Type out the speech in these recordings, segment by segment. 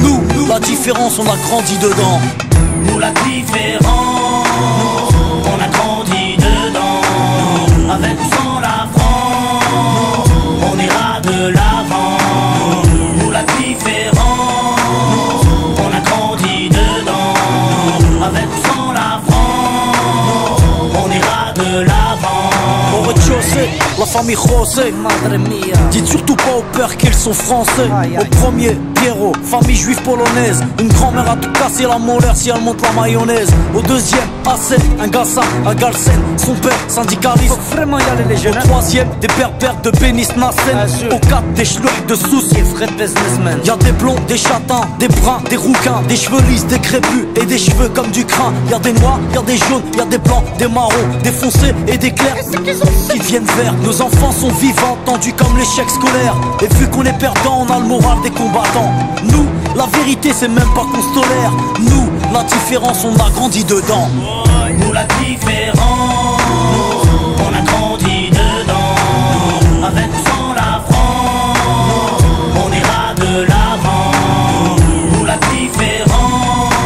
Nous, la différence, on a grandi dedans. Nous la différence, on a grandi dedans. Avec ou sans la France, on ira de l'avant. Nous la différence, on a grandi dedans. Avec ou sans la France, on ira de l'avant. Au rez-de-chaussée, la famille José. Dites surtout pas au père qu'ils sont français. Au premier, Pierrot, famille juive polonaise. Une grand-mère a tout cassé la molaire si elle monte la mayonnaise. Au deuxième, Hassan, un Gassan, un Galsen. Son père, syndicaliste. Faut vraiment y aller les jeunes. Au troisième, des berbères de Bénis Nassen. Au quatre, des chlouettes de soucis. Vrai businessman. Y'a des blonds, des châtains, des bruns, des rouquins, des cheveux lisses, des crépus et des cheveux comme du crin. Y'a des noirs, y'a des jaunes, y'a des blancs, des marrons, des foncés et des clairs qui deviennent verts. Nos enfants sont vivants, tendus comme l'échec scolaire. Et vu qu'on est perdant, on a le moral des combattants. Nous, la vérité c'est même pas qu'on se tolère. Nous, la différence, on a grandi dedans. Nous la différence, on a grandi dedans. Avec ou sans la France, on ira de l'avant. Nous la différence,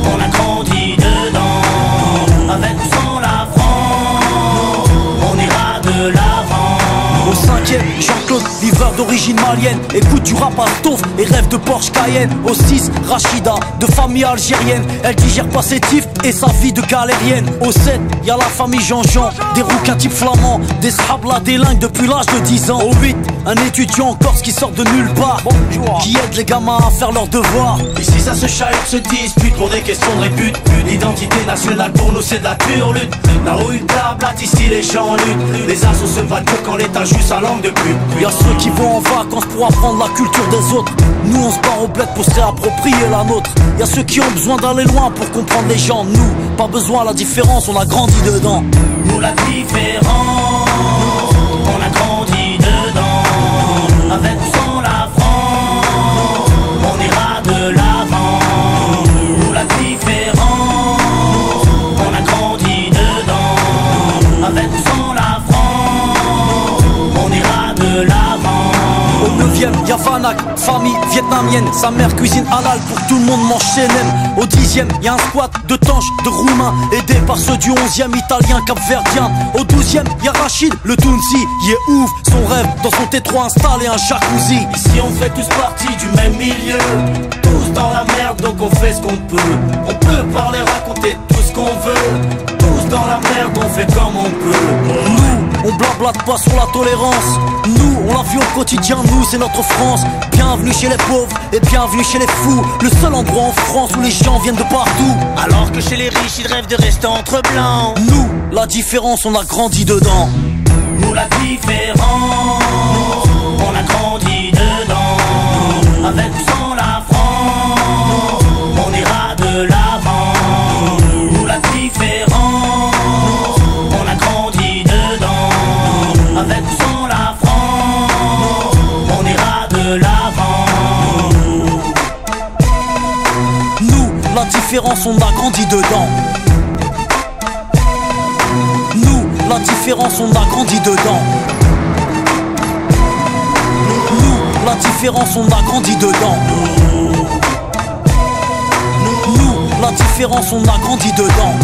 on a grandi dedans. Avec ou sans la France, on ira de l'avant. Au cinquième, Jean-Claude, viveur d'origine malienne. Écoute du rap à Stouff et rêve de Porsche Cayenne. Au 6, Rachida, de famille algérienne. Elle digère pas ses tifs et sa vie de galérienne. Au 7, y'a la famille Jean-Jean, des rouquins type flamands, des srablas délingues depuis l'âge de 10 ans. Au 8, un étudiant en Corse qui sort de nulle part, qui aide les gamins à faire leurs devoirs. Ici ça se chahute, se dispute pour des questions de répute. L'identité nationale pour nous c'est de la pure lutte. Là où une table, ici les gens luttent. Les assos se battent que quand l'État joue sa langue de pute. Y'a ceux qui vont en vacances pour apprendre la culture des autres. Nous on se barre au bled pour se réapproprier la nôtre. Y'a ceux qui ont besoin d'aller loin pour comprendre les gens. Nous, pas besoin, la différence, on a grandi dedans. Nous la différence, on a grandi dedans. Avec ou sans la France, on ira de l'avant. Nous la différence, on a grandi dedans. Avec ou sans la France, on ira de l'avant. Au 9ème, y'a Vanak, famille vietnamienne. Sa mère cuisine halal pour que tout le monde mange chez Nem. Au 10ème, y'a un squat de tanches, de roumains, aidé par ceux du 11ème, italien, capverdien. Au 12ème, y'a Rachid, le Tounsi. Il est ouf, son rêve, dans son T3 installé un jacuzzi. Ici on fait tous partie du même milieu. Tous dans la merde, donc on fait ce qu'on peut. On peut parler, raconter tout ce qu'on veut. Tous dans la merde, on fait comme on peut. Nous, on blablate pas sur la tolérance. Nous, on la vit au quotidien, nous, c'est notre France. Bienvenue chez les pauvres et bienvenue chez les fous. Le seul endroit en France où les gens viennent de partout. Alors que chez les riches, ils rêvent de rester entre blancs. Nous, la différence, on a grandi dedans. Nous la différence, on a grandi dedans. Avec ou sans la France, on ira de l'avant. Nous la différence, on a grandi dedans. Avec ou sans la France, on ira de l'avant. Nous, la différence, on a grandi dedans. Nous, la différence, on a grandi dedans. Nous, la différence, on a grandi dedans. Nous, la différence, on a grandi dedans.